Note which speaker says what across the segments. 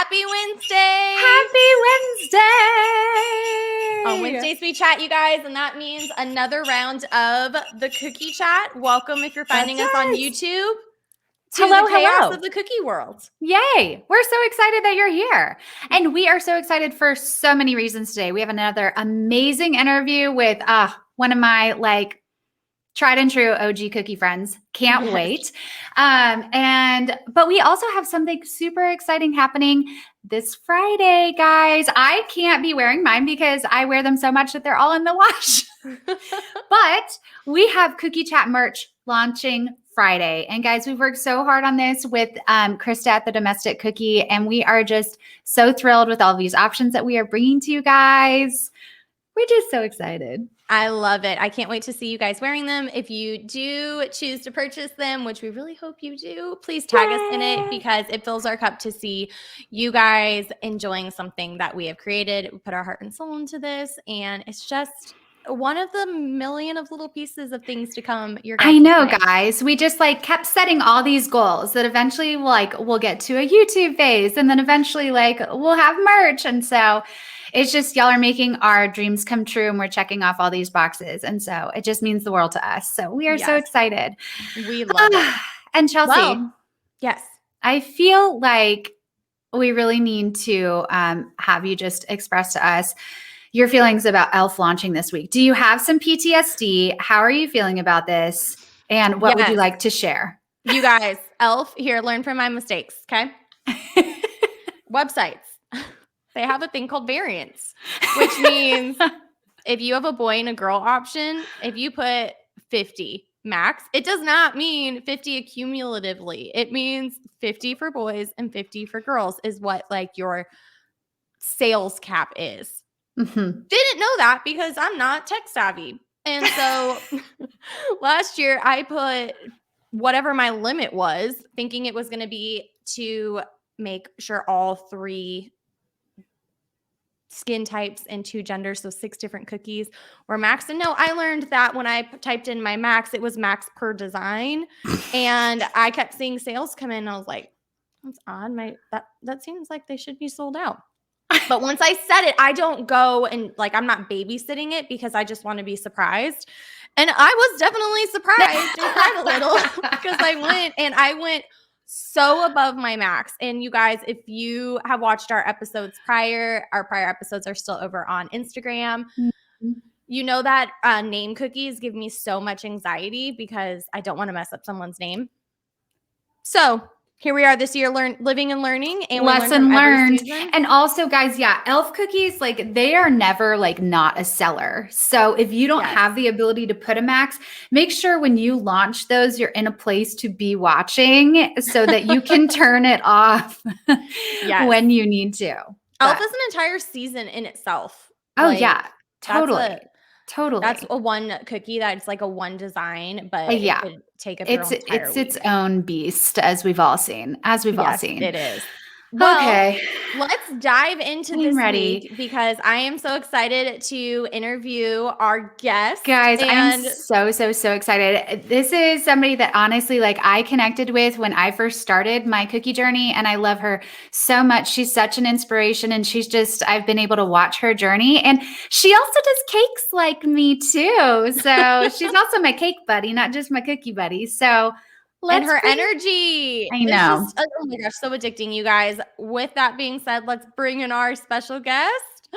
Speaker 1: Happy Wednesday!
Speaker 2: Happy Wednesday!
Speaker 1: On Wednesdays we chat, you guys, and that means another round of the cookie chat. Welcome if you're finding us on YouTube to the chaos of the cookie world.
Speaker 2: Yay! We're so excited that you're here. And we are so excited for so many reasons today. We have another amazing interview with one of my tried and true OG cookie friends. Can't wait. But we also have something super exciting happening this Friday, guys. I can't be wearing mine because I wear them so much that they're all in the wash. But we have Cookie Chat merch launching Friday. And guys, we've worked so hard on this with Krista at the Domestic Cookie, and we are just so thrilled with all these options that we are bringing to you guys. We're just so excited.
Speaker 1: I love it. I can't wait to see you guys wearing them. If you do choose to purchase them, which we really hope you do, please tag us in it because it fills our cup to see you guys enjoying something that we have created. We put our heart and soul into this, and it's just one of the million of little pieces of things to come.
Speaker 2: I know, guys. We just kept setting all these goals that eventually we'll get to a YouTube phase, and then eventually we'll have merch. And so it's just y'all are making our dreams come true, and we're checking off all these boxes. And so it just means the world to us. So we are so excited.
Speaker 1: We love it.
Speaker 2: And Chelsea,
Speaker 1: yes,
Speaker 2: I feel like we really need to have you just express to us your feelings about ELF launching this week. Do you have some PTSD? How are you feeling about this? And what would you like to share?
Speaker 1: You guys, ELF, here, learn from my mistakes, okay? Websites. They have a thing called variants, which means if you have a boy and a girl option, if you put 50 max, it does not mean 50 accumulatively. It means 50 for boys and 50 for girls is what your sales cap is.
Speaker 2: Mm-hmm.
Speaker 1: Didn't know that because I'm not tech savvy. And so last year I put whatever my limit was, thinking it was going to be to make sure all 3 skin types and 2 genders, so 6 different cookies were maxed. And no, I learned that when I typed in my max, it was max per design. And I kept seeing sales come in. And I was like, that's odd. That seems like they should be sold out. But once I said it, I don't go and I'm not babysitting it because I just want to be surprised. And I was definitely surprised and cried a little because I went so above my max. And you guys, if you have watched our prior episodes are still over on Instagram. Mm-hmm. You know that name cookies give me so much anxiety because I don't want to mess up someone's name. So here we are this year, living and learning, and
Speaker 2: lesson learned. And also, guys, ELF cookies, they are never not a seller. So if you don't have the ability to put a max, make sure when you launch those, you're in a place to be watching so that you can turn it off when you need to.
Speaker 1: ELF is an entire season in itself.
Speaker 2: Oh, totally. Totally.
Speaker 1: That's a one cookie that's a one design, but it could take up
Speaker 2: it's its own beast, as we've all seen.
Speaker 1: It is. Well, okay. Let's dive into this week because I am so excited to interview our guest.
Speaker 2: Guys, I'm so excited. This is somebody that honestly, I connected with when I first started my cookie journey, and I love her so much. She's such an inspiration, and I've been able to watch her journey, and she also does cakes like me too. So she's also my cake buddy, not just my cookie buddy. So
Speaker 1: energy.
Speaker 2: I know.
Speaker 1: Just, oh my gosh, so addicting, you guys. With that being said, let's bring in our special guest.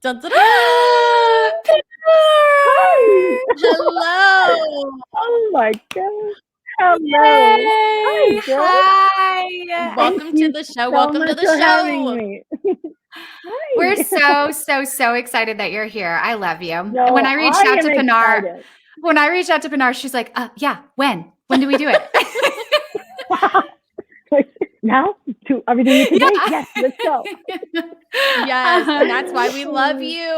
Speaker 1: Dun, dun, dun. Hello.
Speaker 3: Oh my God. Hello.
Speaker 2: Yay. Hi.
Speaker 1: Welcome to the show. Welcome to the show.
Speaker 2: We're so excited that you're here. I love you. No, when I reached out to Pinar, she's like, when? When do we do it?
Speaker 3: Now? Are we doing it today? Yes, let's go.
Speaker 1: Yes, and that's why we love you.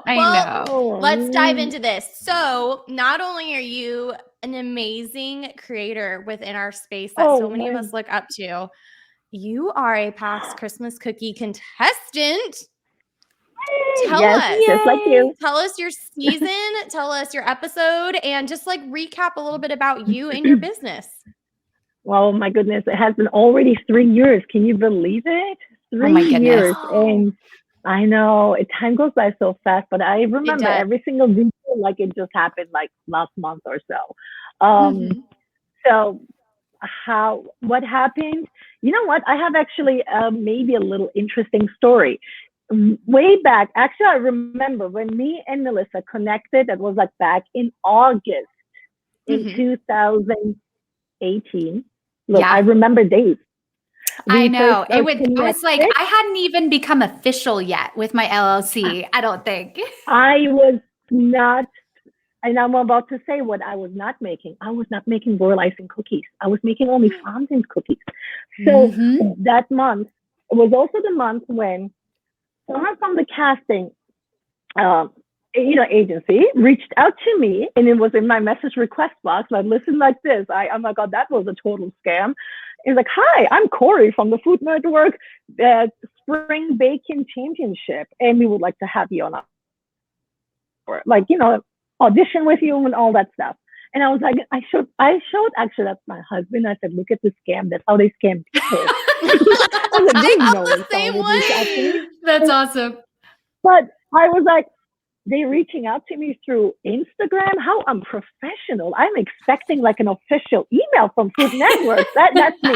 Speaker 2: I know.
Speaker 1: Let's dive into this. So not only are you an amazing creator within our space that so many of us look up to, you are a past Christmas cookie contestant. Tell us,
Speaker 3: just like you.
Speaker 1: Tell us your season, tell us your episode, and just recap a little bit about you and your business.
Speaker 3: Well, my goodness, it has been already 3 years. Can you believe it?
Speaker 2: my
Speaker 3: 3
Speaker 2: goodness.
Speaker 3: years, and I know time goes by so fast, but I remember
Speaker 1: does.
Speaker 3: every single detail like it just happened like last month or so.
Speaker 2: Mhm.
Speaker 3: So what happened? You know what? I have actually maybe a little interesting story. Way back, actually, I remember when me and Melissa connected. That was like back in August in
Speaker 2: Mhm.
Speaker 3: 2018. Look, I
Speaker 2: Yeah.
Speaker 3: remember dates.
Speaker 2: I
Speaker 3: We
Speaker 2: know.
Speaker 3: first are
Speaker 2: I was like,
Speaker 3: connected.
Speaker 2: I hadn't even become official yet with my LLC. I don't think.
Speaker 3: I was not, and I'm about to say what I was not making. I was not making royal icing cookies. I was making only fondant cookies. So
Speaker 2: Mhm.
Speaker 3: that month was also the month when someone from the casting, um, agency reached out to me, and it was in my message request box. Like, listen, like this. I'm like, oh, that was a total scam. He's like, hi, I'm Corey from the Food Network Spring Bacon Championship, and we would like to have you on our, like, audition with you and all that stuff. And I was like, I showed actually that's my husband. I said, look at the scam. That's how they scam people. I was like,
Speaker 1: I
Speaker 3: they
Speaker 1: felt
Speaker 3: know
Speaker 1: the
Speaker 3: when
Speaker 1: same
Speaker 3: someone would reach out to me.
Speaker 1: way.
Speaker 2: That's awesome.
Speaker 3: But I was like, they reaching out to me through Instagram. How unprofessional! I'm expecting like an official email from Food Network. That's me.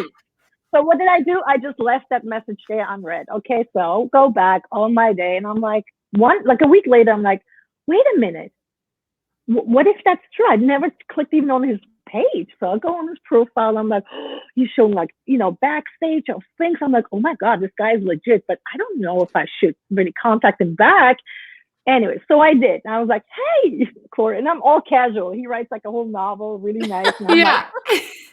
Speaker 3: So what did I do? I just left that message there unread. Okay, so go back on my day, and I'm like, a week later, I'm like, wait a minute. What if that's true? I'd never clicked even on his page. So I go on his profile. I'm like, oh, he's showing like, backstage of things. I'm like, oh my God, this guy's legit, but I don't know if I should really contact him back. Anyway, so I did. And I was like, hey, Corey. And I'm all casual. He writes like a whole novel, really nice. And I'm like,
Speaker 2: Yeah.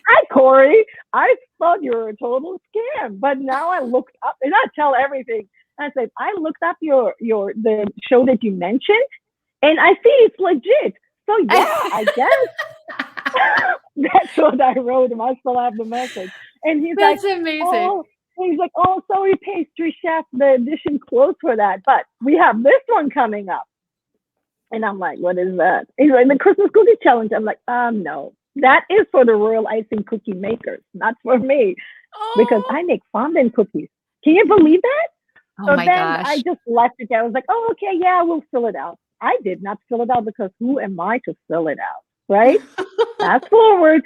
Speaker 3: hi, Corey. I thought you were a total scam. But now I looked up, and I tell everything. I said, I looked up the show that you mentioned, and I see it's legit. So yeah, I guess that's what I wrote him. I still have the message. And he's like,
Speaker 2: That's amazing.
Speaker 3: oh, sorry, pastry chef, the audition closed for that. But we have this one coming up. And I'm like, what is that? He's like, the Christmas cookie challenge. I'm like, no. That is for the royal icing cookie makers, not for me. Because
Speaker 1: Oh,
Speaker 3: I make fondant cookies. Can you believe that?
Speaker 2: Oh
Speaker 3: So
Speaker 2: my
Speaker 3: then I
Speaker 2: gosh.
Speaker 3: just left it there. I was like, oh, okay, yeah, we'll fill it out. I did not fill it out because who am I to fill it out, right? Fast forward,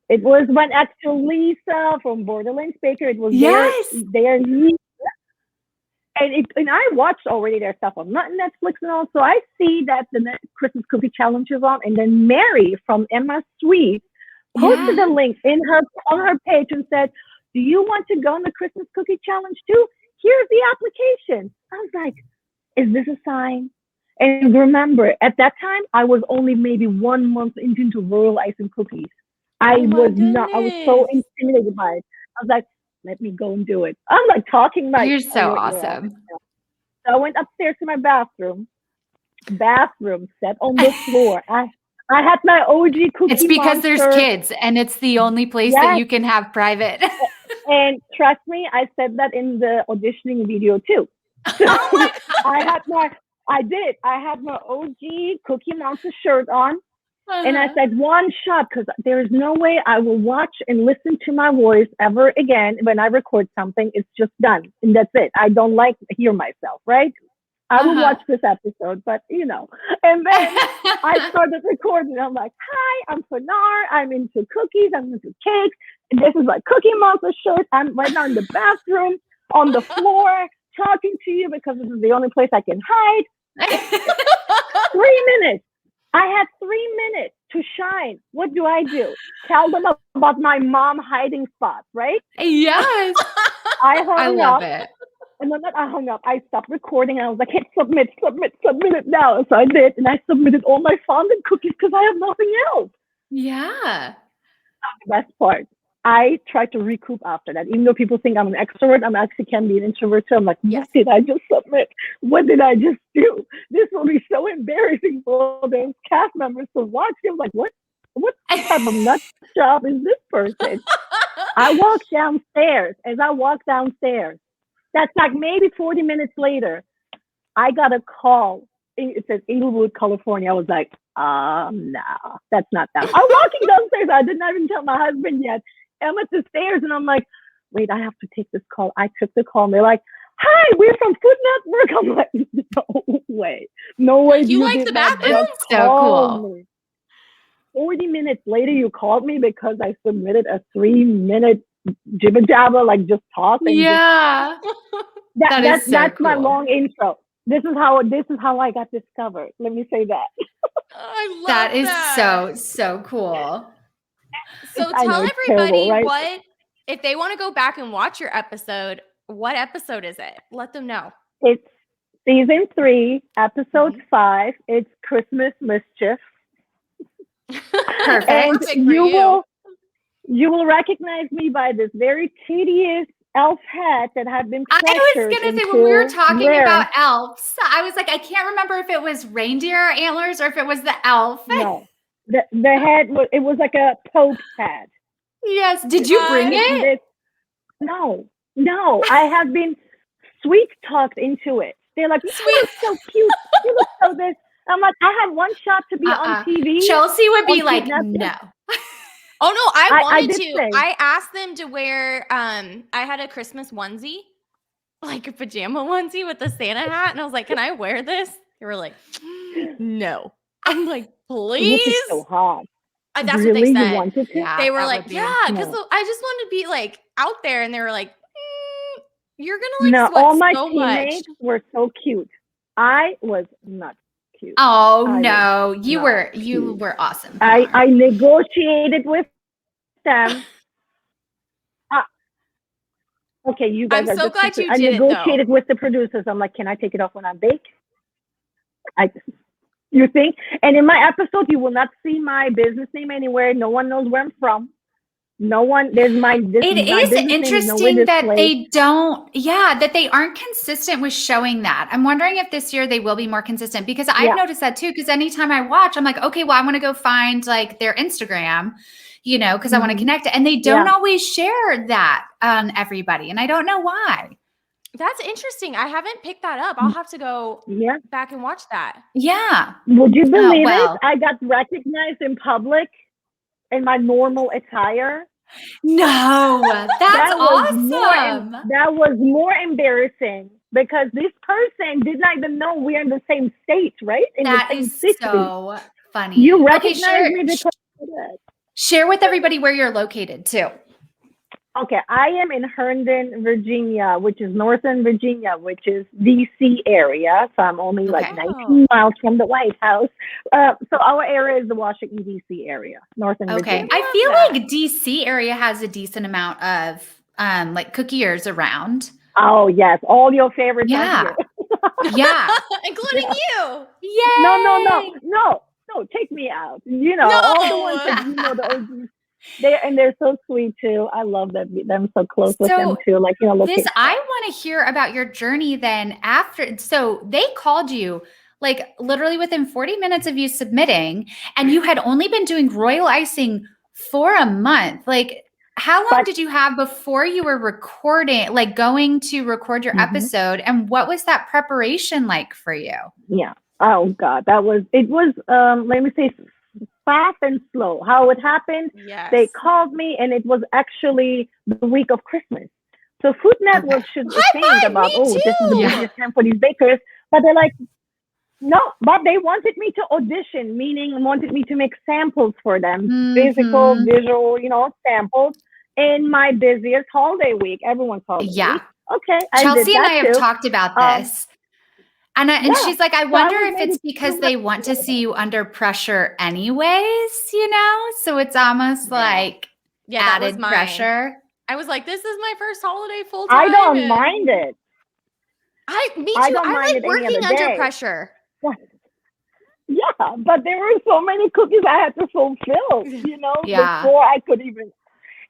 Speaker 3: it was when actual Lisa from Borderlands Baker, it was
Speaker 2: Yes.
Speaker 3: their and I watched already their stuff on Netflix and all, so I see that the Christmas Cookie Challenge is on, and then Mary from Emma Sweet posted
Speaker 2: Yeah.
Speaker 3: a link on her page and said, "Do you want to go on the Christmas Cookie Challenge too? Here's the application." I was like, "Is this a sign?" And remember, at that time, I was only maybe 1 month into royal icing cookies. I
Speaker 1: oh my
Speaker 3: was not. I was so
Speaker 1: goodness.
Speaker 3: intimidated by it. I was like, "Let me go and do it." I'm like talking my
Speaker 2: You're so
Speaker 3: your ear off.
Speaker 2: awesome.
Speaker 3: So I went upstairs to my bathroom, sat on the floor. I had my OG
Speaker 2: It's
Speaker 3: Cookie
Speaker 2: because there's
Speaker 3: Monster.
Speaker 2: kids and it's the only place that
Speaker 3: Yes,
Speaker 2: you can have private.
Speaker 3: and trust me, I said that in the auditioning video too.
Speaker 1: Oh my
Speaker 3: So I
Speaker 1: god.
Speaker 3: had my, I did. I had my OG Cookie Monster shirt on, and I
Speaker 2: Uh-huh.
Speaker 3: said one shot because there is no way I will watch and listen to my voice ever again when I record something. It's just done, and that's it. I don't like to hear myself, right? I will
Speaker 2: Uh-huh.
Speaker 3: watch this episode, but. And then I started recording. I'm like, hi, I'm Pinar. I'm into cookies. I'm into cakes. And this is my Cookie Monster shirt. I'm right now in the bathroom on the floor talking to you because this is the only place I can hide. 3 minutes. I had 3 minutes to shine. What do? Tell them about my mom hiding spots, right?
Speaker 2: Yes.
Speaker 3: I
Speaker 2: I
Speaker 3: hung
Speaker 2: love
Speaker 3: up.
Speaker 2: it.
Speaker 3: And then I hung up. I stopped recording and I was like, hit submit it now. So I did. And I submitted all my fondant cookies because I have nothing else.
Speaker 2: Yeah.
Speaker 3: The best part, I tried to recoup after that. Even though people think I'm an extrovert, I'm actually can be an introvert too. I'm like,
Speaker 1: Yes.
Speaker 3: what did I just submit? What did I just do? This will be so embarrassing for those cast members to watch. I'm like, what type of nut job is this person? I walked downstairs. As I walked downstairs, that's like maybe 40 minutes later, I got a call. It says Inglewood, California. I was like, no, that's not that. I'm walking downstairs. I did not even tell my husband yet. I'm at the stairs and I'm like, wait, I have to take this call. I took the call and they're like, hi, we're from Food Network. I'm like, no way. No way.
Speaker 1: Like, you like
Speaker 3: did
Speaker 1: the
Speaker 3: not
Speaker 1: bathroom?
Speaker 3: just
Speaker 2: So
Speaker 3: call
Speaker 2: cool.
Speaker 3: me. 40 minutes later, you called me because I submitted a 3-minute jibber jabber, like just talk. And
Speaker 2: Yeah. That is so
Speaker 3: that's my
Speaker 2: cool.
Speaker 3: long intro. This is how I got discovered. Let me say that.
Speaker 1: I love
Speaker 2: That is
Speaker 1: that.
Speaker 2: so cool.
Speaker 1: So
Speaker 3: I know
Speaker 1: tell
Speaker 3: it's
Speaker 1: everybody
Speaker 3: terrible, right?
Speaker 1: what, if they want to go back and watch your episode, what episode is it? Let them know.
Speaker 3: It's season 3, episode
Speaker 1: Mhm.
Speaker 3: 5. It's Christmas Mischief.
Speaker 2: Perfect.
Speaker 3: And
Speaker 1: Perfect for
Speaker 3: you will recognize me by this very tedious elf hat that had been
Speaker 2: I was
Speaker 3: pressured
Speaker 2: going to say, when we were
Speaker 3: into
Speaker 2: talking
Speaker 3: wearing.
Speaker 2: about elves, I was like, I can't remember if it was reindeer antlers or if it was the elf.
Speaker 3: No, the head was, it was like a Pope's hat.
Speaker 2: Yes. Did you bring it?
Speaker 3: No, I have been sweet talked into it. They're like, you look so cute. You look so this. I'm like, I have one shot to be on TV.
Speaker 2: Chelsea would be
Speaker 3: on
Speaker 2: like,
Speaker 3: Food Network.
Speaker 2: no.
Speaker 1: Oh no, I wanted
Speaker 3: did
Speaker 1: to.
Speaker 3: say.
Speaker 1: I asked them to wear I had a Christmas onesie, like a pajama onesie with the Santa hat, and I was like, "Can I wear this?" They were like, "No." I'm like,
Speaker 3: It would be
Speaker 1: "Please."
Speaker 3: so hot.
Speaker 1: That's what
Speaker 3: Really?
Speaker 1: they
Speaker 3: You
Speaker 1: said.
Speaker 3: wanted to?
Speaker 2: Yeah,
Speaker 1: They were
Speaker 2: that
Speaker 1: like,
Speaker 2: would be-
Speaker 1: "Yeah," because
Speaker 3: No.
Speaker 1: I just wanted to be like out there, and they were like, "You're gonna like
Speaker 3: No,
Speaker 1: sweat
Speaker 3: all my
Speaker 1: so
Speaker 3: teammates
Speaker 1: much."
Speaker 3: were so cute. I was not cute.
Speaker 2: Oh
Speaker 3: I
Speaker 2: no,
Speaker 3: was
Speaker 2: you
Speaker 3: not
Speaker 2: were
Speaker 3: cute.
Speaker 2: awesome.
Speaker 3: I
Speaker 2: Pinar.
Speaker 3: negotiated with them. Okay, you guys
Speaker 1: I'm
Speaker 3: are
Speaker 1: so
Speaker 3: just
Speaker 1: glad you
Speaker 3: I
Speaker 1: did it, though.
Speaker 3: negotiated with the producers. I'm like, can I take it off when I bake? You think? And in my episode, you will not see my business name anywhere. No one knows where I'm from. No one. There's my. This
Speaker 2: It
Speaker 3: is my
Speaker 2: is
Speaker 3: business name is nowhere
Speaker 2: interesting that
Speaker 3: displayed.
Speaker 2: they don't, that they aren't consistent with showing that. I'm wondering if this year they will be more consistent, because I've
Speaker 3: Yeah.
Speaker 2: noticed that too. Because anytime I watch, I'm like, okay, well, I want to go find like their Instagram, because I want to
Speaker 3: Mhm.
Speaker 2: connect it. And they don't
Speaker 3: Yeah.
Speaker 2: always share that on everybody. And I don't know why.
Speaker 1: That's interesting. I haven't picked that up. I'll have to go
Speaker 3: Yeah.
Speaker 1: back and watch that.
Speaker 2: Yeah.
Speaker 3: Would you believe
Speaker 2: well.
Speaker 3: it? I got recognized in public in my normal attire.
Speaker 2: No, that's
Speaker 3: That was
Speaker 2: awesome.
Speaker 3: that was more embarrassing because this person did not even know we're in the same state, right? In
Speaker 2: That
Speaker 3: the same
Speaker 2: is
Speaker 3: city.
Speaker 2: so funny.
Speaker 3: You
Speaker 2: Okay,
Speaker 3: recognize me because of that.
Speaker 2: share with everybody where you're located too.
Speaker 3: Okay, I am in Herndon, Virginia, which is Northern Virginia, which is DC area. So I'm only like
Speaker 2: Okay.
Speaker 3: 19 miles from the White House. So our area is the Washington DC area, Northern
Speaker 2: Okay.
Speaker 3: Virginia.
Speaker 2: I feel
Speaker 1: that.
Speaker 2: like DC area has a decent amount of like cookiers around.
Speaker 3: Oh yes, all your favorites are
Speaker 2: Yeah.
Speaker 3: here.
Speaker 2: Yeah.
Speaker 1: Including you.
Speaker 2: Yay.
Speaker 3: No, take me out. All the ones that the OGs. They're so sweet too. I love them so close with them too. Like, look.
Speaker 2: I want to hear about your journey then after. So they called you like literally within 40 minutes of you submitting, and you had only been doing royal icing for a month. Like, how long did you have before you were recording, like going to record your episode? And what was that preparation like for you?
Speaker 3: Yeah. Oh God, it was, let me say, fast and slow. How it happened,
Speaker 1: Yes.
Speaker 3: they called me and it was actually the week of Christmas. So Food Network should think about, this is the busiest time for these bakers. But they're like, no, but they wanted me to audition, meaning wanted me to make samples for them, physical, visual, samples in my busiest holiday week. Everyone's holiday week. Okay,
Speaker 2: Chelsea and I have
Speaker 3: too.
Speaker 2: talked about this. And she's like, I wonder if it's because they want to see you under pressure anyways, So it's almost like added pressure.
Speaker 1: I was like, this is my first holiday full time.
Speaker 3: I don't mind it.
Speaker 1: Me too.
Speaker 3: I don't
Speaker 1: I
Speaker 3: mind
Speaker 1: like
Speaker 3: it any
Speaker 1: working
Speaker 3: other
Speaker 1: under
Speaker 3: day.
Speaker 1: pressure.
Speaker 3: Yeah, but there were so many cookies I had to fulfill, before I could even.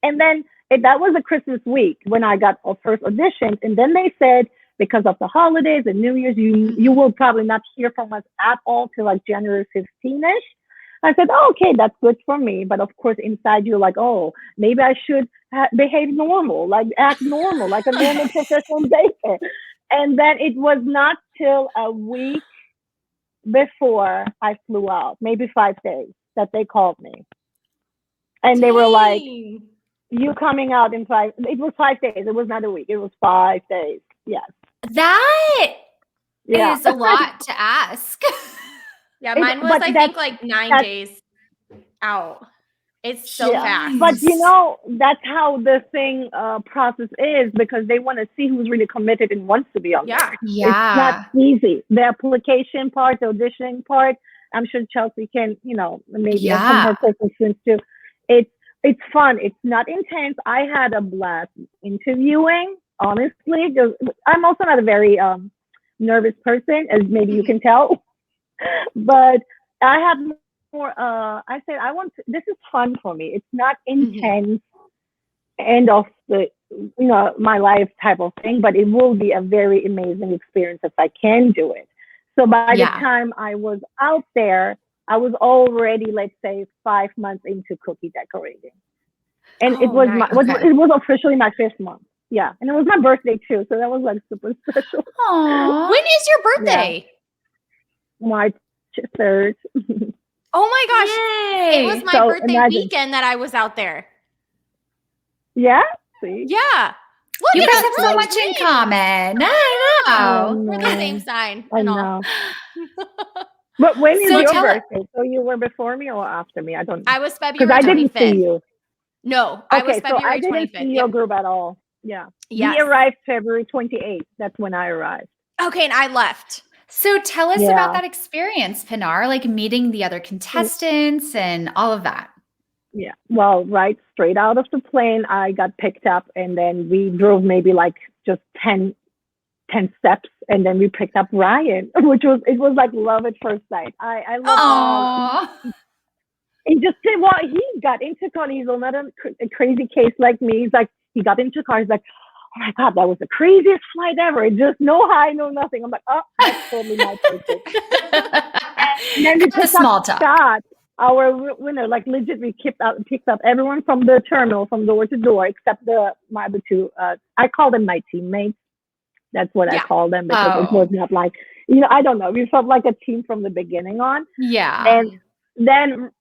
Speaker 3: And then that was a Christmas week when I got a first audition. And then they said, because of the holidays and New Year's, you will probably not hear from us at all till like January 15-ish. I said, okay, that's good for me. But of course, inside you're like, oh, maybe I should behave normal, like act normal, like a normal professional baker. And then it was not till a week before I flew out, maybe 5 days, that they called me. And they were like, You coming out in 5, it was 5 days. It was not a week. It was 5 days. Yes.
Speaker 2: That
Speaker 3: Yeah.
Speaker 2: is a lot to ask.
Speaker 1: Yeah, mine was, I think, like 9 days out. It's so fast.
Speaker 3: But that's how the thing process is, because they want to see who's really committed and wants to be on there.
Speaker 2: Yeah.
Speaker 3: It's not easy. The application part, the auditioning part, I'm sure Chelsea can, maybe from her personal experience too. It's fun. It's not intense. I had a blast interviewing, honestly. I'm also not a very nervous person, as maybe you can tell. But I have more, I said, this is fun for me. It's not intense, end of the, my life type of thing, but it will be a very amazing experience if I can do it. So by the time I was out there, I was already, let's say, 5 months into cookie decorating. And it was it was officially my 5th month. Yeah. And it was my birthday too. So that was like super special.
Speaker 2: Aww.
Speaker 1: When is your birthday?
Speaker 3: Yeah. March 3rd.
Speaker 1: Oh my gosh.
Speaker 2: Yay.
Speaker 1: It was my birthday weekend that I was out there.
Speaker 3: Yeah? See?
Speaker 1: Yeah.
Speaker 2: Look, you guys have so much in common. I know.
Speaker 1: We're the same sign.
Speaker 3: I know. But when is your birthday? So you were before me or after me? I don't know.
Speaker 1: I was February 25th.
Speaker 3: Because I didn't see you.
Speaker 1: No, I was February 25th.
Speaker 3: So I didn't see your group at all. Yeah. Yes. We arrived February 28th. That's when I arrived.
Speaker 1: Okay, and I left.
Speaker 2: So tell us about that experience, Pinar, like meeting the other contestants and all of that.
Speaker 3: Yeah. Well, right straight out of the plane, I got picked up, and then we drove maybe like just 10 steps, and then we picked up Ryan, it was like love at first sight. I love him. And just he got into car. He's not a crazy case like me. He's like, he got into car. He's like, oh my God, that was the craziest flight ever. Just no high, no nothing. I'm like, oh, that's totally my person. And then we picked
Speaker 2: small
Speaker 3: up
Speaker 2: talk.
Speaker 3: Scott, our winner. Like legit, we picked up everyone from the terminal, from door to door, except my other two. I call them my teammates. That's what I call them, because it was not like, I don't know. We felt like a team from the beginning on.
Speaker 2: Yeah.
Speaker 3: And then,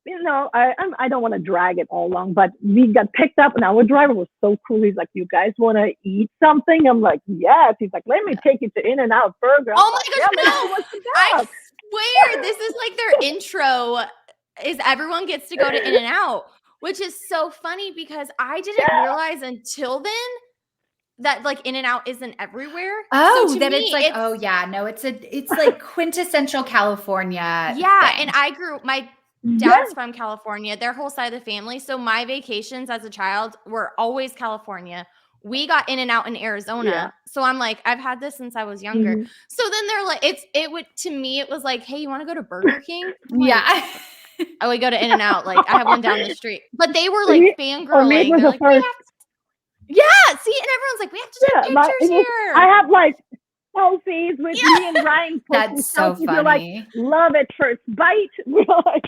Speaker 3: I don't want to drag it all long, but we got picked up, and our driver was so cool. He's like, you guys want to eat something? I'm like, yes. He's like, let me take you to In-N-Out Burger.
Speaker 1: Oh my gosh, no. I swear, this is like their intro, is everyone gets to go to In-N-Out, which is so funny because I didn't realize until then that like In-N-Out isn't everywhere.
Speaker 2: Oh, so that me, it's like, it's like quintessential California.
Speaker 1: Yeah.
Speaker 2: thing.
Speaker 1: And my dad's from California, their whole side of the family. So my vacations as a child were always California. We got In-N-Out in Arizona. Yeah. So I'm like, I've had this since I was younger. Mm-hmm. So then they're like, it was like, hey, you want to go to Burger King?
Speaker 2: Yeah.
Speaker 1: I would go to In-N-Out. Like I have one down the street, but they were like fangirling. They're like, see, and everyone's like, we have to take pictures here.
Speaker 3: I have like selfies with me and Ryan.
Speaker 2: That's so funny.
Speaker 3: You're like, love at first bite. Like,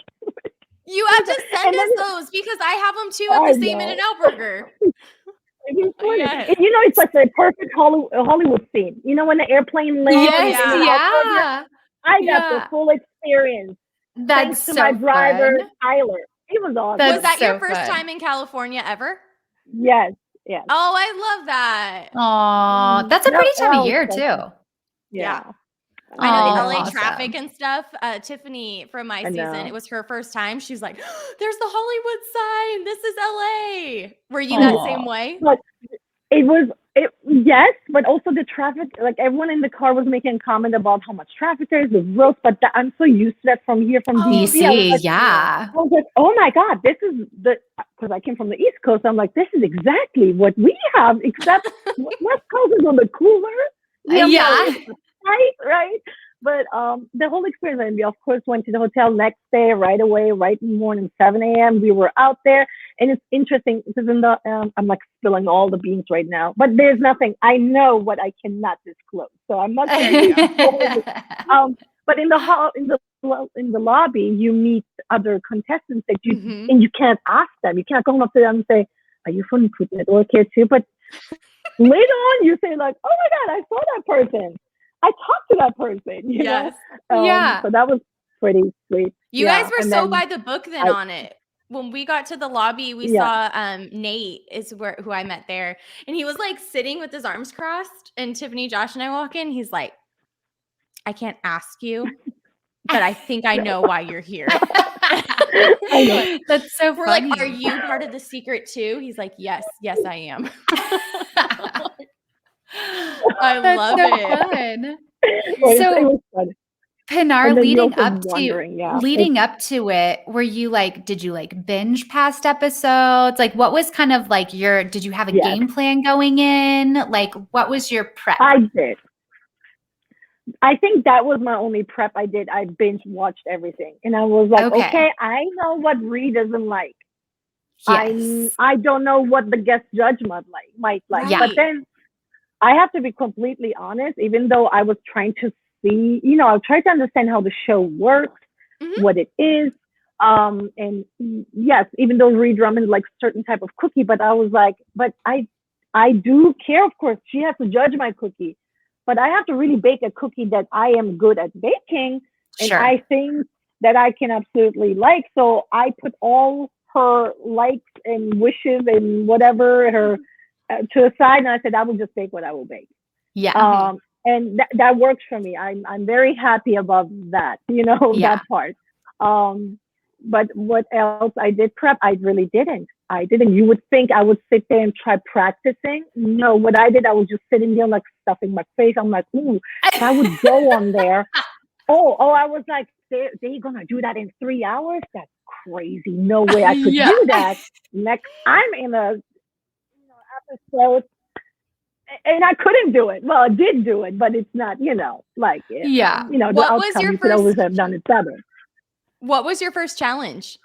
Speaker 1: you have to send us those because I have them too at the same In-N-Out Burger.
Speaker 3: It's like the perfect Hollywood scene. When the airplane lands.
Speaker 2: Yes,
Speaker 3: I got the full experience.
Speaker 2: That's
Speaker 3: thanks to my driver, Tyler. It was awesome.
Speaker 1: Was that your first time in California ever?
Speaker 3: Yes. Yeah.
Speaker 1: Oh, I love that.
Speaker 2: Oh, that's a pretty time of year too.
Speaker 1: Yeah. I know the LA traffic and stuff. Tiffany from my season, it was her first time. She was like, there's the Hollywood sign. This is LA. Were you that same way?
Speaker 3: But yes, but also the traffic, like everyone in the car was making a comment about how much traffic there is, the roads, but I'm so used to that from here, from DC. I was like, oh my God, this is because I came from the East Coast. I'm like, this is exactly what we have, except West Coast is on the cooler. Right. But the whole experience, and we of course went to the hotel next day, right away, right in the morning, 7 a.m. We were out there, and it's interesting because I'm like spilling all the beans right now, but there's nothing. I know what I cannot disclose, so I'm not saying but in the lobby, you meet other contestants that you and you can't ask them. You can't go up to them and say, "Are you from Food Network here too?" But later on, you say like, "Oh my God, I saw that person. I talked to that person." You know? So that was pretty sweet.
Speaker 1: You guys were so by the book then on it. when we got to the lobby, we saw Nate is who I met there, and he was like sitting with his arms crossed. And Tiffany, Josh, and I walk in. He's like, "I can't ask you, but I think I know why you're here."
Speaker 3: I know.
Speaker 2: That's so
Speaker 1: We're
Speaker 2: funny.
Speaker 1: like, "Are you part of the secret too?" He's like, "Yes, I am." I
Speaker 2: That's
Speaker 1: love
Speaker 2: so
Speaker 1: it.
Speaker 2: fun.
Speaker 3: Well,
Speaker 2: So
Speaker 3: it was fun.
Speaker 2: Pinar,
Speaker 3: And then you're
Speaker 2: leading
Speaker 3: also
Speaker 2: up to
Speaker 3: wondering,
Speaker 2: leading up to it, were you like, did you like binge past episodes? Like, what was kind of like did you have a
Speaker 3: Yes.
Speaker 2: game plan going in? Like, what was your prep?
Speaker 3: I did. I think that was my only prep I did. I binge watched everything. And I was like, okay, I know what Ree doesn't like.
Speaker 2: Yes.
Speaker 3: I don't know what the guest judge might like.
Speaker 2: Yeah.
Speaker 3: But then I have to be completely honest, even though I was trying to see, I tried to understand how the show works, what it is. And yes, even though Ree Drummond likes certain type of cookie, but I was like, but I do care, of course. She has to judge my cookie. But I have to really bake a cookie that I am good at baking. And
Speaker 2: Sure.
Speaker 3: I think that I can absolutely like. So I put all her likes and wishes and whatever her to the side, and I said I will just bake what I will bake.
Speaker 2: Yeah.
Speaker 3: And that works for me. I'm very happy about that. That part. But what else I did prep? I really didn't. You would think I would sit there and try practicing. No, what I did, I was just sitting there like stuffing my face. I'm like, ooh, if I would go on there. Oh, I was like, they're gonna do that in 3 hours? That's crazy. No way I could do that. Next, I'm in a episode, and I couldn't do it. Well, I did do it, but it's not, the outcome. You could always have done it better.
Speaker 1: What was your first challenge?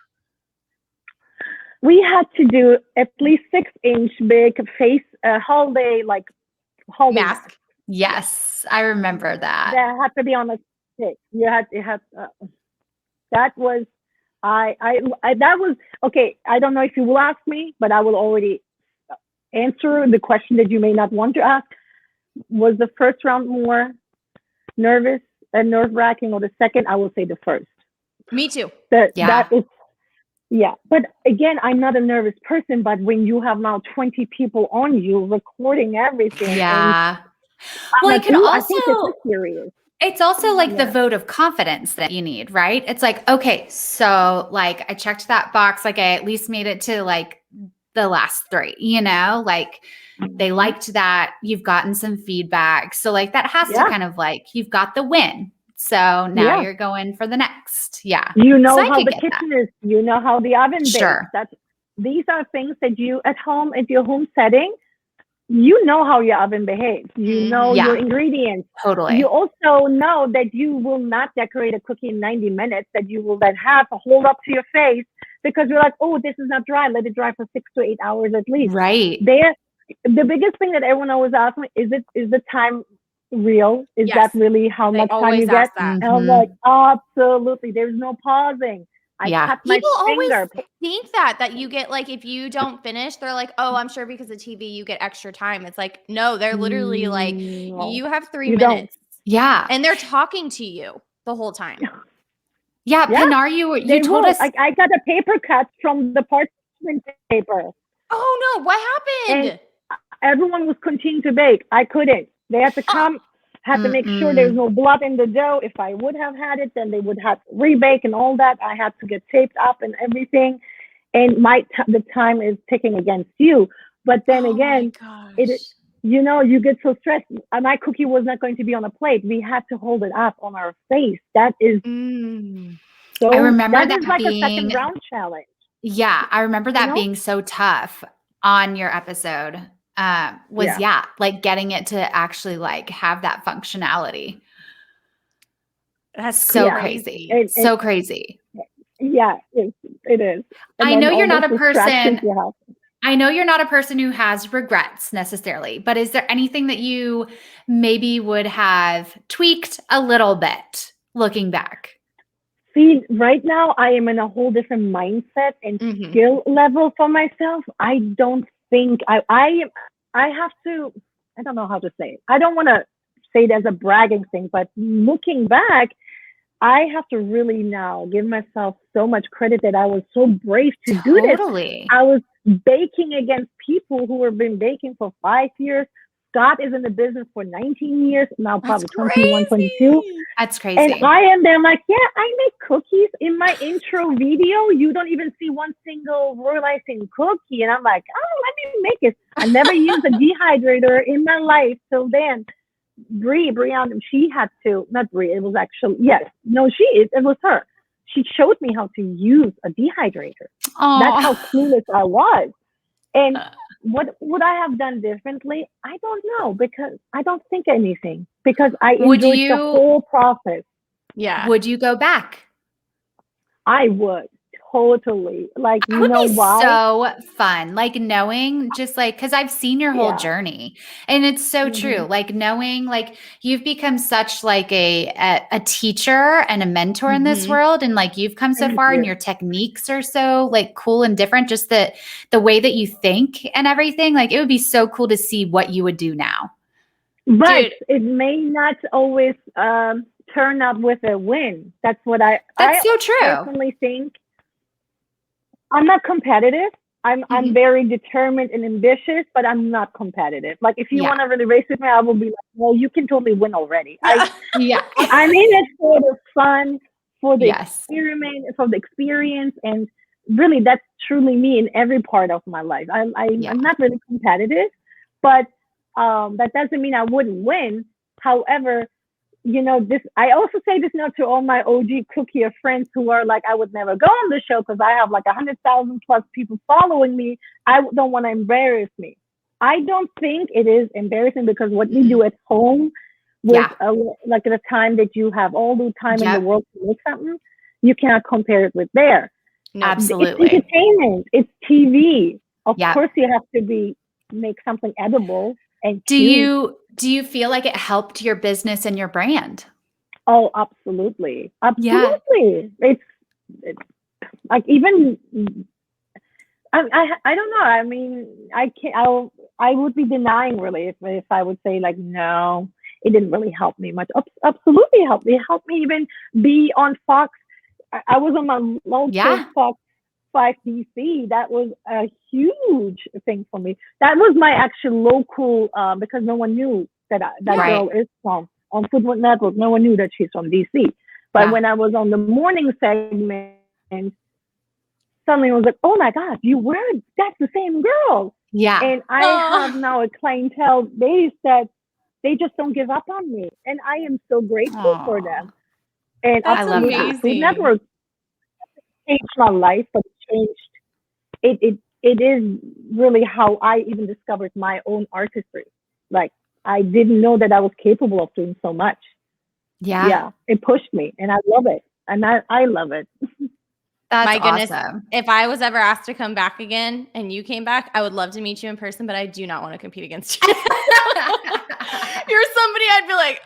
Speaker 3: We had to do at least 6-inch big face holiday
Speaker 1: mask.
Speaker 2: Yes, I remember that.
Speaker 3: That had to be on a stick. That was that was okay. I don't know if you will ask me, but I will already answer the question that you may not want to ask. Was the first round more nervous and nerve-wracking, or the second? I will say the first.
Speaker 1: Me too.
Speaker 3: That is, but again, I'm not a nervous person, but when you have now 20 people on you recording everything,
Speaker 2: well,
Speaker 3: it can I think this is serious.
Speaker 2: It's also like the vote of confidence that you need, right? It's like, okay, so like I checked that box, like I at least made it to like the last 3, like they liked that, you've gotten some feedback. So like that has to kind of like, you've got the win. So now you're going for the next. Yeah.
Speaker 3: You know how the kitchen is, you know how the oven bakes. These are things that you at home, at your home setting, you know how your oven behaves. You know your ingredients.
Speaker 2: Totally.
Speaker 3: You also know that you will not decorate a cookie in 90 minutes, that you will then have to hold up to your face because you're like, oh, this is not dry. Let it dry for 6 to 8 hours at least.
Speaker 2: Right.
Speaker 3: The biggest thing that everyone always asks me, is the time real? Is that really how much time you get? And I'm like, absolutely. There's no pausing. I cut my finger.
Speaker 1: Always think that you get, like, if you don't finish, they're like, oh, I'm sure because of TV you get extra time. It's like, no, they're literally like, you have 3 minutes.
Speaker 2: Yeah.
Speaker 1: And they're talking to you the whole time.
Speaker 2: Yeah, Pinar, you told us.
Speaker 3: I got a paper cut from the parchment paper.
Speaker 1: Oh no, what happened?
Speaker 3: And everyone was continuing to bake. I couldn't. They had to come, had to make sure there's no blood in the dough. If I would have had it, then they would have rebake and all that. I had to get taped up and everything. And the time is ticking against you. But then again, you get so stressed. My cookie was not going to be on a plate. We had to hold it up on our face. That is so.
Speaker 2: I remember that
Speaker 3: is like
Speaker 2: being
Speaker 3: a second round challenge.
Speaker 2: Yeah, I remember that being so tough on your episode. Like getting it to actually like have that functionality.
Speaker 1: That's
Speaker 2: so crazy. So crazy.
Speaker 3: Yeah, it is. And
Speaker 2: I know you're not a person. I know you're not a person who has regrets necessarily, but is there anything that you maybe would have tweaked a little bit looking back?
Speaker 3: See, right now I am in a whole different mindset and skill level for myself. I don't think I have to, I don't know how to say it. I don't want to say it as a bragging thing, but looking back, I have to really now give myself so much credit that I was so brave to do this.
Speaker 2: Totally.
Speaker 3: I was baking against people who have been baking for 5 years. Scott is in the business for 19 years, now
Speaker 1: That's
Speaker 3: probably 21, 22.
Speaker 1: crazy.
Speaker 2: That's
Speaker 3: And
Speaker 2: crazy.
Speaker 3: I am there like, yeah, I make cookies in my intro video. You don't even see one single royal icing cookie. And I'm like, oh, let me make it. I never used a dehydrator in my life till then. Brianna, she had to, not Brie, it was actually, yes, no, it was her. She showed me how to use a dehydrator. That's how clueless I was. And what would I have done differently? I don't know, because I don't think anything, because I enjoyed the whole process.
Speaker 1: Yeah.
Speaker 2: Would you go back?
Speaker 3: I would totally. Like,
Speaker 2: That
Speaker 3: you
Speaker 2: would
Speaker 3: know
Speaker 2: be
Speaker 3: why?
Speaker 2: so fun. Like knowing, just like, because I've seen your whole
Speaker 3: Yeah.
Speaker 2: journey, and it's so true. Like knowing, like you've become such like a teacher and a mentor in this world, and like you've come so
Speaker 3: Thank
Speaker 2: far, and
Speaker 3: you.
Speaker 2: your techniques are so like cool and different. Just the way that you think and everything. Like it would be so cool to see what you would do now.
Speaker 3: But
Speaker 1: Dude.
Speaker 3: it may not always turn up with a win. That's what
Speaker 2: That's so true.
Speaker 3: personally think. I'm not competitive. I'm very determined and ambitious, but I'm not competitive. Like if you want to really race with me, I will be like, well, you can totally win already. I'm in it for the fun, for the experiment, for the experience, and really that's truly me in every part of my life. I'm not really competitive, but that doesn't mean I wouldn't win. However, you know, this, I also say this now to all my OG cookier friends who are like, I would never go on the show because I have like 100,000 plus people following me. I don't want to embarrass me. I don't think it is embarrassing, because what we do at home with like at a time that you have all the time in the world to make something, you cannot compare it with there.
Speaker 2: No, absolutely.
Speaker 3: It's entertainment. It's TV. Of course you have to make something edible. And
Speaker 2: do you feel like it helped your business and your brand?
Speaker 3: Oh, absolutely. Absolutely. It's like, even I don't know. I mean, I would be denying really if I would say like, no, it didn't really help me much. Absolutely helped me. It helped me even be on Fox. I was on my local Fox 5 DC. That was a huge thing for me. That was my actual local, because no one knew that girl is on Food Network. No one knew that she's from DC. But when I was on the morning segment, suddenly I was like, oh my God, that's the same girl.
Speaker 2: Yeah.
Speaker 3: And I have now a clientele base that they just don't give up on me. And I am so grateful for them. And
Speaker 1: that's amazing.
Speaker 3: Food Network changed my life, but it is really how I even discovered my own artistry. Like, I didn't know that I was capable of doing so much. Yeah, it pushed me, and I love it. And I love it.
Speaker 2: That's
Speaker 1: my goodness.
Speaker 2: Awesome.
Speaker 1: If I was ever asked to come back again and you came back, I would love to meet you in person, but I do not want to compete against you. You're somebody I'd be like,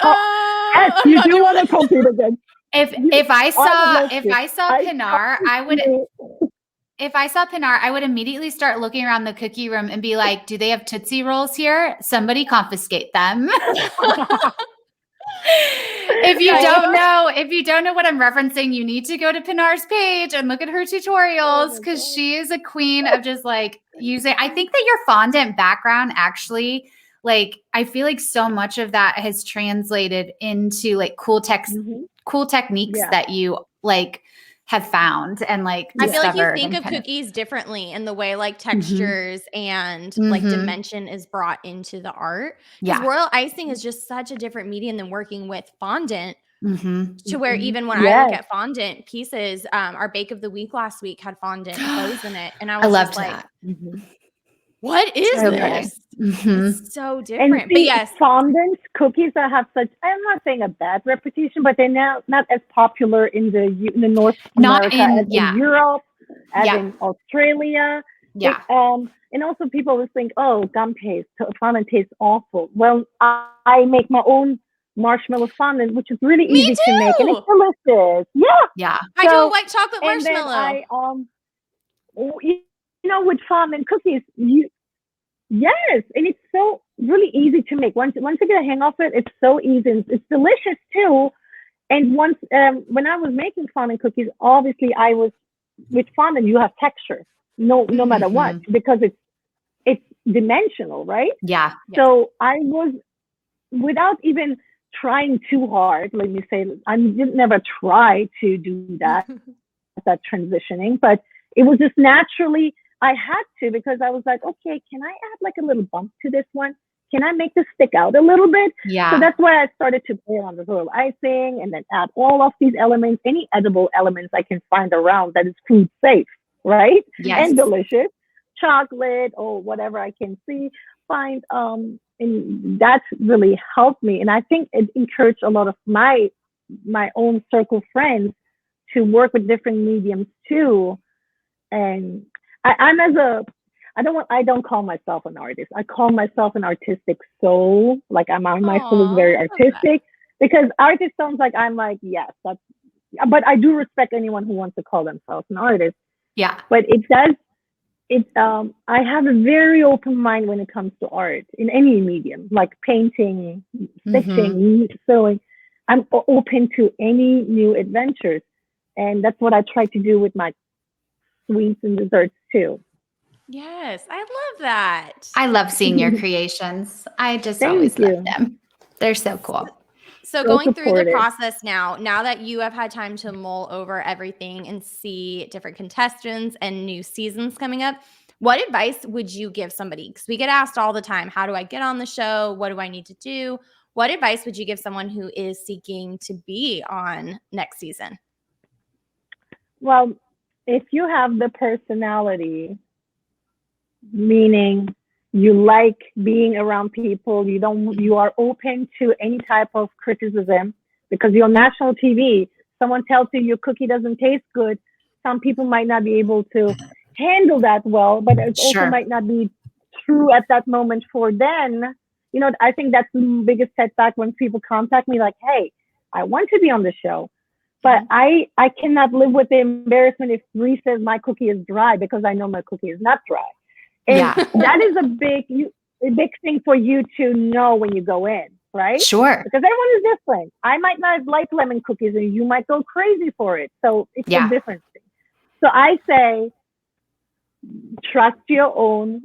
Speaker 3: yes, you do want to compete against.
Speaker 2: If I saw Pinar, I would. If I saw Pinar, I would immediately start looking around the cookie room and be like, do they have Tootsie Rolls here? Somebody confiscate them. If you don't know what I'm referencing, you need to go to Pinar's page and look at her tutorials, because she is a queen of just like using. I think that your fondant background actually, like, I feel like so much of that has translated into like cool techniques that you like have found and like
Speaker 1: I feel like you think of cookies differently in the way like textures and like dimension is brought into the art. Because royal icing is just such a different medium than working with fondant. To where even when I look at fondant pieces, our bake of the week last week had fondant bows in it, and I was just like, what is this? It's so different.
Speaker 3: And see,
Speaker 1: but yes,
Speaker 3: fondant cookies that have such, I'm not saying a bad reputation, but they're now not as popular in the North America as in Europe, as in Australia. And also people always think, oh, gum paste, fondant tastes awful. Well, I make my own marshmallow fondant, which is really easy to make, and it's delicious.
Speaker 2: Yeah.
Speaker 1: I do a white chocolate marshmallow.
Speaker 3: And then you know, with fondant cookies, yes, and it's so really easy to make. Once you get a hang of it, it's so easy. It's delicious too. And once, when I was making fondant cookies, obviously I was with fondant. You have texture, no matter what, because it's dimensional, right?
Speaker 2: Yeah.
Speaker 1: Yes.
Speaker 3: So I was, without even trying too hard. Let me say, I didn't never try to do that transitioning, but it was just naturally I had to, because I was like, okay, can I add like a little bump to this one? Can I make this stick out a little bit?
Speaker 2: Yeah.
Speaker 3: So that's why I started to play on the royal icing and then add all of these elements, any edible elements I can find around that is food safe, right?
Speaker 2: Yes.
Speaker 3: And delicious, chocolate or whatever I can see, find. And that's really helped me. And I think it encouraged a lot of my own circle friends to work with different mediums too. And I'm as a I don't call myself an artist. I call myself an artistic soul. Like my soul is very
Speaker 1: Aw, I love that.
Speaker 3: artistic, because artist sounds like I'm like, yes, that's, but I do respect anyone who wants to call themselves an artist.
Speaker 2: Yeah.
Speaker 3: But it does, I have a very open mind when it comes to art in any medium, like painting, stitching, sewing. I'm open to any new adventures. And that's what I try to do with my sweets and desserts too.
Speaker 1: Yes, I love that.
Speaker 2: I love seeing your creations. I just always
Speaker 3: Thank
Speaker 2: love
Speaker 3: you.
Speaker 2: them. They're so cool.
Speaker 1: So
Speaker 3: So
Speaker 1: going through the
Speaker 3: supportive.
Speaker 1: process now that you have had time to mull over everything and see different contestants and new seasons coming up, what advice would you give somebody? Because we get asked all the time, how do I get on the show? What do I need to do? What advice would you give someone who is seeking to be on next season?
Speaker 3: Well, if you have the personality, meaning you like being around people, you are open to any type of criticism, because you're on national TV. Someone tells you your cookie doesn't taste good. Some people might not be able to handle that well, but it also might not be true at that moment for them. I think that's the biggest setback when people contact me like, hey, I want to be on the show, but I cannot live with the embarrassment if Bree says my cookie is dry, because I know my cookie is not dry. And that is a big thing for you to know when you go in, right?
Speaker 2: Sure.
Speaker 3: Because everyone is different. I might not like lemon cookies and you might go crazy for it. So it's a different thing. So I say, trust your own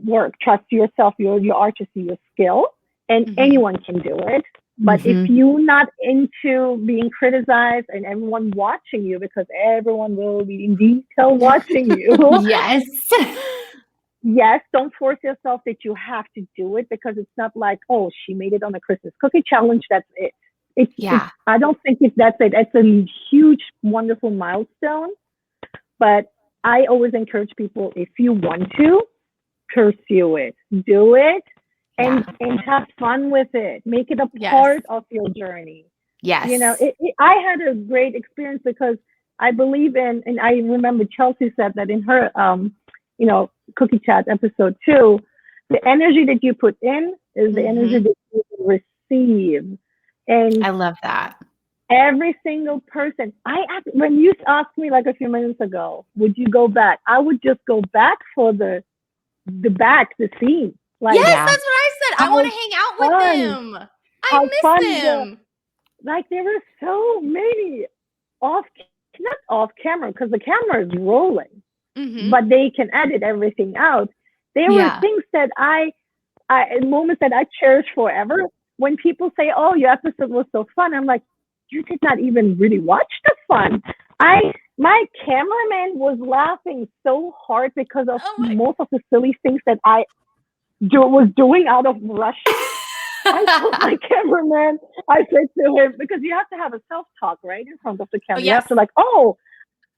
Speaker 3: work, trust yourself, your artistry, your skill, and anyone can do it. But if you're not into being criticized and everyone watching you, because everyone will be in detail watching you.
Speaker 2: Yes.
Speaker 3: Yes, don't force yourself that you have to do it, because it's not like, oh, she made it on a Christmas cookie challenge. That's it. I don't think that's it. It's a huge, wonderful milestone. But I always encourage people, if you want to, pursue it, do it, and have fun with it. Make it a part of your journey.
Speaker 2: Yes.
Speaker 3: I had a great experience, because I believe in, and I remember Chelsea said that in her, Cookie Chat episode 2, the energy that you put in is the energy that you receive. And
Speaker 2: I love that.
Speaker 3: Every single person, when you asked me like a few minutes ago, would you go back? I would just go back for the scene. Like,
Speaker 1: yes, that's what I said. I want to hang out with them. I miss them.
Speaker 3: Like, there were so many not off camera, because the camera is rolling, but they can edit everything out. There were things that moments that I cherish forever. When people say, "Oh, your episode was so fun," I'm like, you did not even really watch the fun. My cameraman was laughing so hard because of most of the silly things that I was doing out of rush. I told my cameraman, I said to him, because you have to have a self-talk, right, in front of the camera. You have to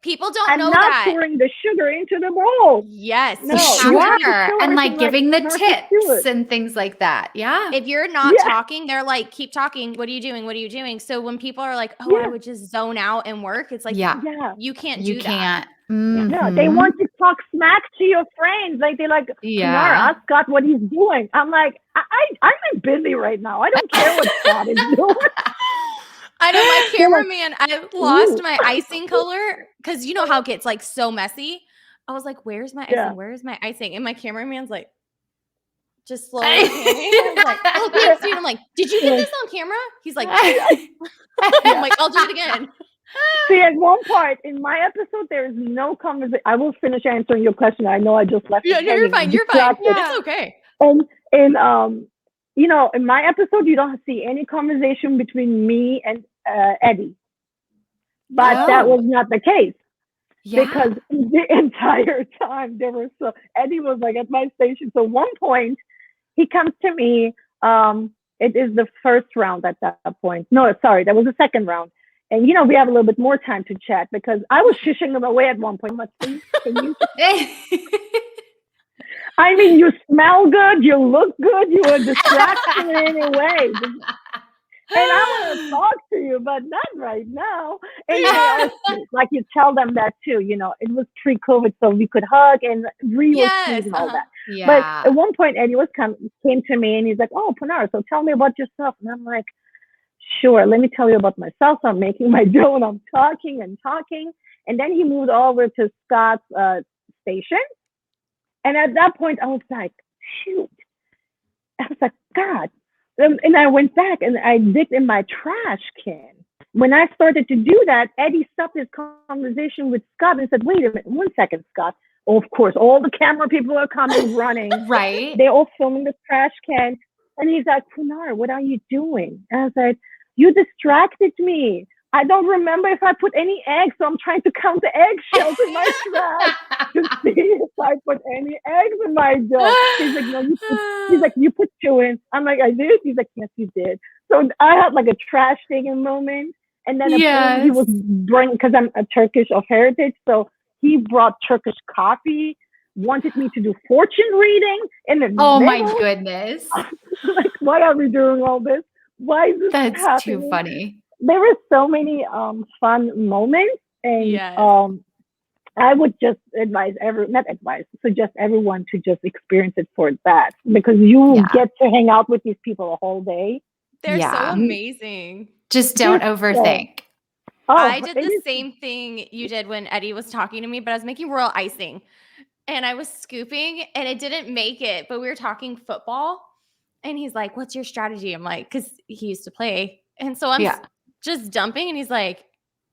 Speaker 1: people don't
Speaker 3: I'm
Speaker 1: know
Speaker 3: not
Speaker 1: that.
Speaker 3: pouring the sugar into the bowl.
Speaker 1: Yes.
Speaker 3: No,
Speaker 2: sure. And like giving the tips and things like that. Yeah.
Speaker 1: If you're not talking, they're like, keep talking. What are you doing? What are you doing? So when people are like, oh, I would just zone out and work, it's like, you can't do that.
Speaker 3: No, they want to talk smack to your friends. Like, they're like, Pinar, ask Scott what he's doing. I'm like, I'm busy right now. I don't care what Scott is doing.
Speaker 1: I know my cameraman, I lost my icing color, because you know how it gets like so messy. I was like, where's my icing? Where's my icing? And my cameraman's like, just slowly panning. I was like, oh, thanks, dude. I'm like, did you get this on camera? He's like, I'm like, I'll do it again.
Speaker 3: See, at one part in my episode, there is no conversation. I will finish answering your question. I know I just left
Speaker 1: Yeah,
Speaker 3: it
Speaker 1: no, you're
Speaker 3: hanging
Speaker 1: fine.
Speaker 3: and
Speaker 1: You're fine.
Speaker 3: distracted.
Speaker 1: It's okay.
Speaker 3: And in my episode, you don't see any conversation between me and Eddie, but that was not the case. Because the entire time Eddie was like at my station. So one point he comes to me. It is the first round at that point. No, sorry, that was the second round. And we have a little bit more time to chat because I was shushing him away at one point. Like, can you? I mean, you smell good, you look good, you are distracting in any way. And I want to talk to you, but not right now. And like you tell them that too, it was pre-COVID, so we could hug and sweet and all that.
Speaker 2: Yeah.
Speaker 3: But at one point, Eddie came to me and he's like, "Oh, Pinar, so tell me about yourself." And I'm like, "Sure, let me tell you about myself." So I'm making my dough and I'm talking. And then he moved over to Scott's station. And at that point, I was like, shoot. I was like, God. And I went back and I digged in my trash can. When I started to do that, Eddie stopped his conversation with Scott and said, "Wait a minute, 1 second, Scott." Oh, of course, all the camera people are coming running.
Speaker 2: Right.
Speaker 3: They're all filming the trash can. And he's like, "Pinar, what are you doing?" And I was like, "You distracted me. I don't remember if I put any eggs, so I'm trying to count the eggshells in my trash to see if I put any eggs in my dough." He's like, "No, you put 2 in." I'm like, "I did?" He's like, "Yes, you did." So I had like a trash digging moment. And then he was bringing, because I'm a Turkish of heritage, so he brought Turkish coffee, wanted me to do fortune reading in the middle.
Speaker 2: My goodness.
Speaker 3: Like, why are we doing all this? Why is this
Speaker 2: That's
Speaker 3: happening?
Speaker 2: too funny.
Speaker 3: There were so many fun moments, and I would just suggest everyone to just experience it for that, because you get to hang out with these people a whole day.
Speaker 1: They're so amazing.
Speaker 2: Just don't overthink.
Speaker 1: I did the same thing you did when Eddie was talking to me, but I was making royal icing and I was scooping and it didn't make it, but we were talking football and he's like, "What's your strategy?" I'm like, because he used to play. And so I'm just dumping and he's like,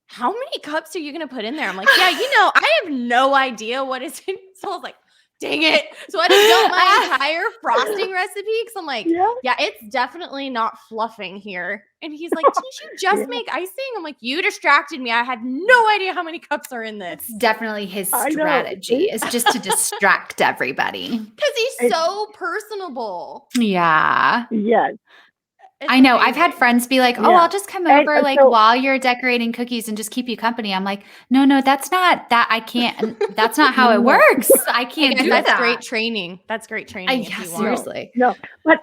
Speaker 1: "How many cups are you going to put in there?" I'm like, "Yeah, I have no idea what is in." So I was like, dang it. So I had to dump my entire frosting recipe because I'm like, yeah, it's definitely not fluffing here. And he's like, "Didn't you just make icing?" I'm like, "You distracted me. I had no idea how many cups are in this."
Speaker 2: It's definitely his strategy is just to distract everybody.
Speaker 1: Because he's so personable.
Speaker 2: Yeah.
Speaker 3: Yes.
Speaker 2: I know. I've had friends be like, "Oh, I'll just come over while you're decorating cookies and just keep you company." I'm like, no, that's not that. I can't. That's not how it works. I can't do that.
Speaker 1: That's great training. That's great training.
Speaker 2: Seriously.
Speaker 3: No, but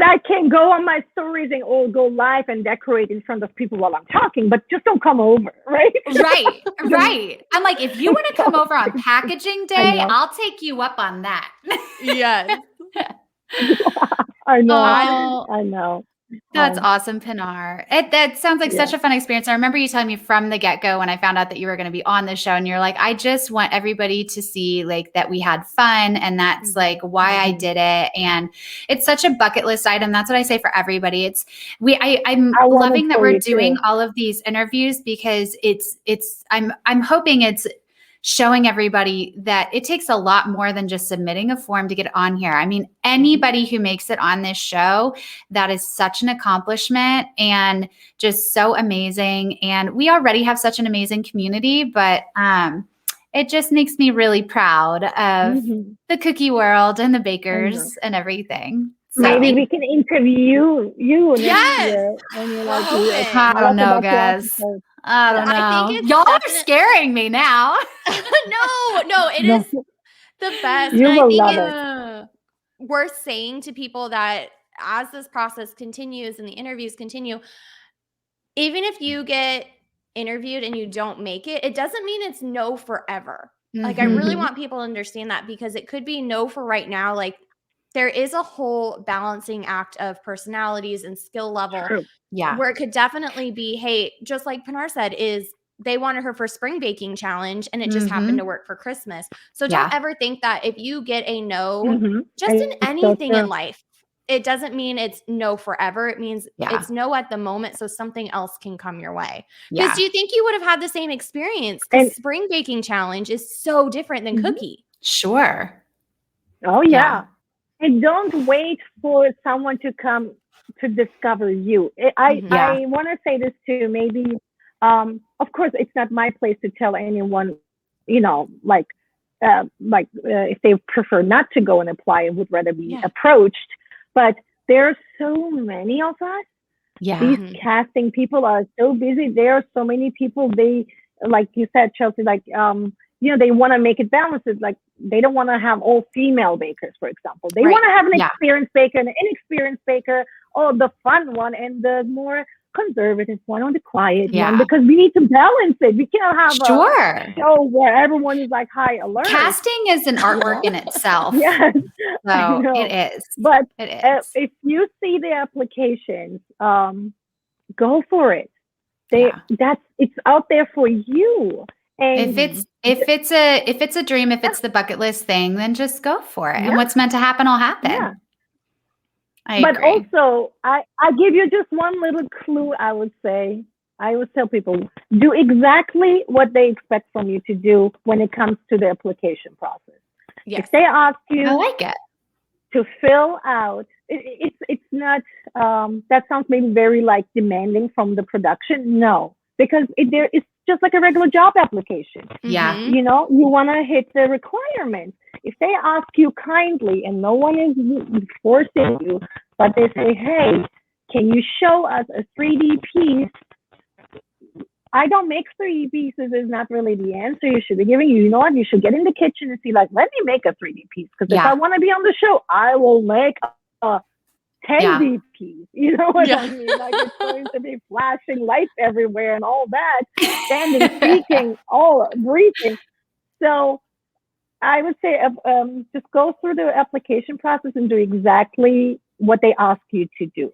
Speaker 3: I can go on my stories and go live and decorate in front of people while I'm talking, but just don't come over, right?
Speaker 2: Right. I'm like, if you want to come over on packaging day, I'll take you up on that.
Speaker 1: Yes.
Speaker 3: I know.
Speaker 2: That's awesome, Pinar. That sounds like such a fun experience. I remember you telling me from the get-go when I found out that you were going to be on the show, and you're like, "I just want everybody to see like that we had fun, and that's like why I did it." And it's such a bucket list item. That's what I say for everybody. I'm loving that we're doing all of these interviews because I'm hoping it's showing everybody that it takes a lot more than just submitting a form to get on here. I mean, anybody who makes it on this show, that is such an accomplishment and just so amazing. And we already have such an amazing community, but it just makes me really proud of the cookie world and the bakers and everything. So,
Speaker 3: maybe we can interview you.
Speaker 1: Yes.
Speaker 2: I don't know, guys. I don't know. I think y'all are scaring me now.
Speaker 1: No, it is the best.
Speaker 3: You
Speaker 1: and
Speaker 3: will
Speaker 1: I think
Speaker 3: love
Speaker 1: it's worth saying to people that as this process continues and the interviews continue, even if you get interviewed and you don't make it, it doesn't mean it's no forever. Like, I really want people to understand that, because it could be no for right now. Like, there is a whole balancing act of personalities and skill level.
Speaker 3: True.
Speaker 2: Yeah.
Speaker 1: Where it could definitely be, hey, just like Pinar said, is they wanted her for spring baking challenge and it just happened to work for Christmas. So don't ever think that if you get a no, just in anything in life, it doesn't mean it's no forever. It means
Speaker 2: Yeah.
Speaker 1: it's no at the moment, so something else can come your way.
Speaker 2: Yeah.
Speaker 1: Because do you think you would have had the same experience? Because spring baking challenge is so different than cookie.
Speaker 2: Sure.
Speaker 3: Oh yeah. And don't wait for someone to come to discover you. I want to say this too. Maybe, of course, it's not my place to tell anyone, you know, if they prefer not to go and apply and would rather be approached. But there are so many of us.
Speaker 2: Yeah.
Speaker 3: These casting people are so busy. There are so many people. They, like you said, Chelsea, like, you know, they want to make it balanced. It's like they don't want to have all female bakers, for example. They want to have an experienced baker and an inexperienced baker, or the fun one and the more conservative one, or the quiet one, because we need to balance it. We can't have a show where everyone is like high alert.
Speaker 2: Casting is an artwork in itself.
Speaker 3: Yes,
Speaker 2: so it is.
Speaker 3: But if you see the applications, go for it. It's out there for you. And
Speaker 2: if it's a dream, if it's the bucket list thing, then just go for it. And what's meant to happen will happen.
Speaker 3: Yeah.
Speaker 2: But
Speaker 3: also, I give you just one little clue. I would say, I always tell people, do exactly what they expect from you to do when it comes to the application process. Yes. If they ask you,
Speaker 2: I like it,
Speaker 3: to fill out, it's not. That sounds maybe very like demanding from the production. No, because it's just like a regular job application.
Speaker 2: Yeah.
Speaker 3: You know, you want to hit the requirements. If they ask you kindly, and no one is forcing you, but they say, hey, can you show us a 3D piece? I don't make 3D pieces is not really the answer you should be giving. You know what? You should get in the kitchen and see, like, let me make a 3D piece. Because if I want to be on the show, I will make a 10D piece. You know what I mean? Like, it's going to be flashing lights everywhere and all that, standing, speaking, all breathing. So I would say just go through the application process and do exactly what they ask you to do.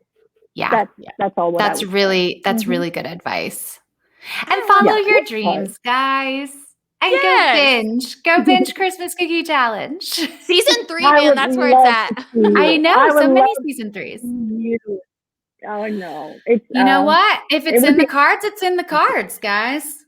Speaker 2: Yeah.
Speaker 3: That's all.
Speaker 2: That's really good advice. And follow your dreams, guys. And go binge Christmas Cookie Challenge.
Speaker 1: Season 3, man, that's where it's at.
Speaker 2: I know, so many season 3s.
Speaker 3: Oh no. It's
Speaker 2: you know what? If it's in the cards, it's in the cards, guys.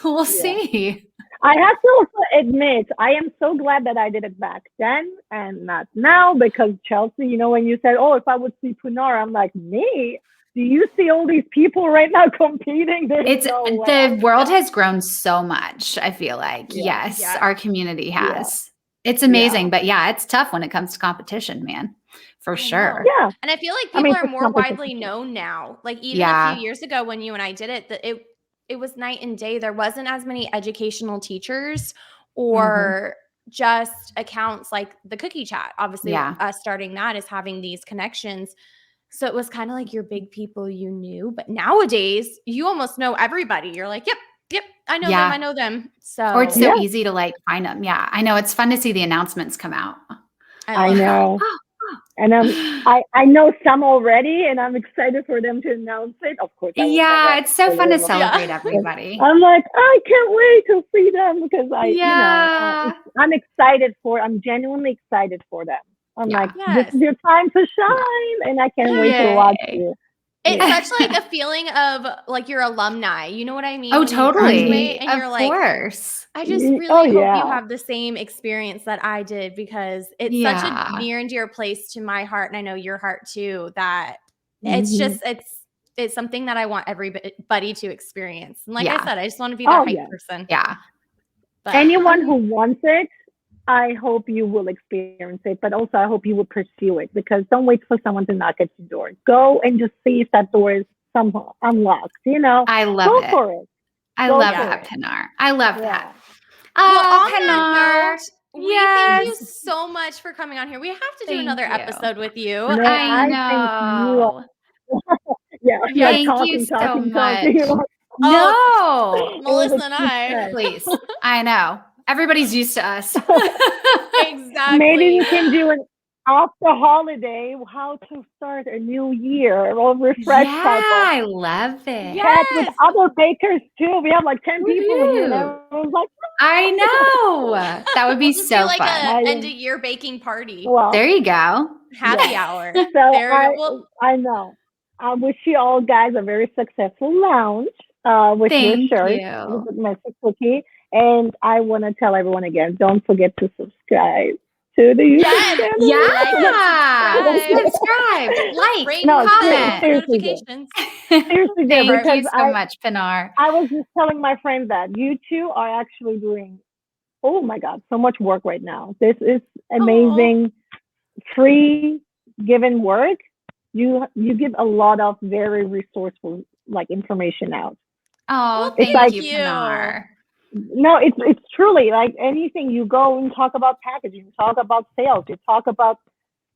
Speaker 2: We'll see.
Speaker 3: I have to also admit, I am so glad that I did it back then and not now, because Chelsea, you know, when you said, oh, if I would see Pinar, I'm like, me? Do you see all these people right now competing?
Speaker 2: The world has grown so much, I feel like. Yes, our community has. It's amazing. But it's tough when it comes to competition, man. For sure.
Speaker 3: Yeah.
Speaker 1: And I feel like people are more widely known now. Like even a few years ago when you and I did it, it was night and day. There wasn't as many educational teachers or just accounts like the Cookie Chat. Obviously, us starting that is having these connections. So it was kind of like your big people you knew. But nowadays, you almost know everybody. You're like, yep, I know them. So
Speaker 2: or it's so easy to like find them. Yeah, I know. It's fun to see the announcements come out.
Speaker 3: I know. And I know some already, and I'm excited for them to announce it. Of course.
Speaker 2: It's so fun to celebrate everybody.
Speaker 3: I'm like, I can't wait to see them because I'm excited I'm genuinely excited for them. I'm like, this is your time to shine, and I can't wait to watch you.
Speaker 1: It's such like a feeling of like your alumni. You know what I mean?
Speaker 2: Oh, totally.
Speaker 1: And you're like,
Speaker 2: of course.
Speaker 1: I just really hope you have the same experience that I did, because it's such a near and dear place to my heart, and I know your heart too, that it's just it's something that I want everybody to experience. And like I said, I just want to be that hype person.
Speaker 2: Yeah.
Speaker 3: But anyone who wants it, I hope you will experience it, but also I hope you will pursue it, because don't wait for someone to knock at your door. Go and just see if that door is somehow unlocked, you know?
Speaker 2: I love it.
Speaker 3: Go for it.
Speaker 2: I love that, Pinar. I love that.
Speaker 1: Oh, Pinar. We thank you so much for coming on here. We have to do another episode with you.
Speaker 3: No,
Speaker 2: I know.
Speaker 3: Thank
Speaker 2: you so much.
Speaker 3: Talking.
Speaker 2: No.
Speaker 1: Melissa and I.
Speaker 2: Please. I know. Everybody's used to us.
Speaker 1: Exactly.
Speaker 3: Maybe you can do after holiday, how to start a new year or refresh
Speaker 2: Yeah,
Speaker 3: type of
Speaker 2: I love it.
Speaker 1: Yeah.
Speaker 3: chat with
Speaker 1: Yes.
Speaker 3: other bakers too. We have like 10 people in here, and
Speaker 2: Woohoo.
Speaker 3: everyone's like,
Speaker 2: I know. That would be
Speaker 1: We'll just do
Speaker 2: so
Speaker 1: like
Speaker 2: fun.
Speaker 1: a
Speaker 3: I
Speaker 1: end of year baking party.
Speaker 3: well,
Speaker 2: There you go.
Speaker 1: Happy
Speaker 3: yeah.
Speaker 1: hour.
Speaker 3: So
Speaker 1: There we go. Well,
Speaker 3: I know. I wish you all guys a very successful lounge with your
Speaker 2: Thank
Speaker 3: shirt with
Speaker 2: you.
Speaker 3: the domestic cookie. And I want to tell everyone again, don't forget to subscribe to the YouTube
Speaker 1: yes.
Speaker 3: channel.
Speaker 1: Like and
Speaker 2: Yeah.
Speaker 1: subscribe.
Speaker 2: Subscribe, like,
Speaker 1: Rate
Speaker 3: No,
Speaker 1: and comment.
Speaker 3: seriously do.
Speaker 1: Notifications.
Speaker 3: Seriously do.
Speaker 2: Thank
Speaker 3: Because
Speaker 2: you so much, Pinar.
Speaker 3: I was just telling my friend that you two are actually doing, oh my God, so much work right now. This is amazing. Free given work. You give a lot of very resourceful like information out.
Speaker 2: Oh,
Speaker 1: Well,
Speaker 3: It's
Speaker 2: thank
Speaker 3: like
Speaker 2: you,
Speaker 1: you.
Speaker 2: Pinar.
Speaker 3: no, it's truly like anything you go and talk about packaging, talk about sales, you talk about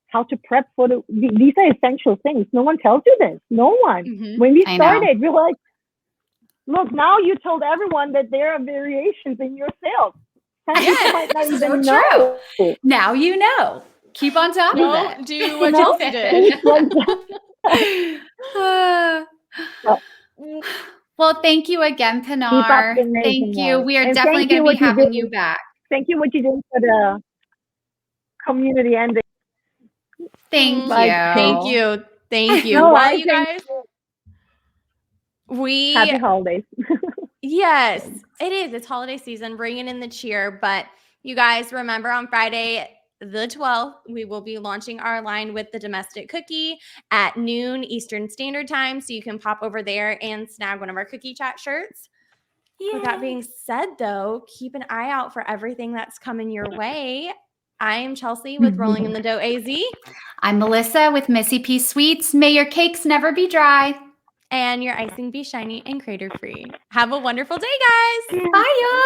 Speaker 3: how to prep for these are essential things. No one tells you this. No one.
Speaker 1: Mhm.
Speaker 3: When we
Speaker 2: I know.
Speaker 3: started, we were like, look, now you told everyone that there are variations in your sales. Some people
Speaker 1: Yes.
Speaker 3: might not
Speaker 2: So
Speaker 3: even
Speaker 2: true.
Speaker 3: know.
Speaker 2: Now you know. Keep on top of
Speaker 1: Don't
Speaker 2: it.
Speaker 1: do
Speaker 3: You
Speaker 1: what
Speaker 3: know?
Speaker 1: Chelsea
Speaker 3: Things
Speaker 1: did.
Speaker 3: like that. So
Speaker 2: Well, thank you again,
Speaker 3: keep up
Speaker 2: Pinar.
Speaker 3: the amazing
Speaker 2: Thank you.
Speaker 3: work.
Speaker 2: We are
Speaker 3: And
Speaker 2: definitely
Speaker 3: thank
Speaker 2: going
Speaker 3: you
Speaker 2: to be
Speaker 3: what you
Speaker 2: having you
Speaker 3: do.
Speaker 2: back.
Speaker 3: Thank you what you do for the community and the
Speaker 2: Thank
Speaker 3: like
Speaker 1: Thank
Speaker 2: you.
Speaker 1: you. Thank you.
Speaker 3: no,
Speaker 1: Well,
Speaker 3: I
Speaker 1: you
Speaker 3: think
Speaker 1: guys, we
Speaker 3: happy holidays.
Speaker 1: yes, it is. It's holiday season, bringing in the cheer. But you guys remember on Friday, the 12th, we will be launching our line with the domestic cookie at noon Eastern Standard Time. So you can pop over there and snag one of our cookie chat shirts. With that being said, though, keep an eye out for everything that's coming your way. I am Chelsea with Rolling in the Dough AZ.
Speaker 2: I'm Melissa with Missy P Sweets. May your cakes never be dry.
Speaker 1: And your icing be shiny and crater free. Have a wonderful day, guys.
Speaker 2: Bye, y'all.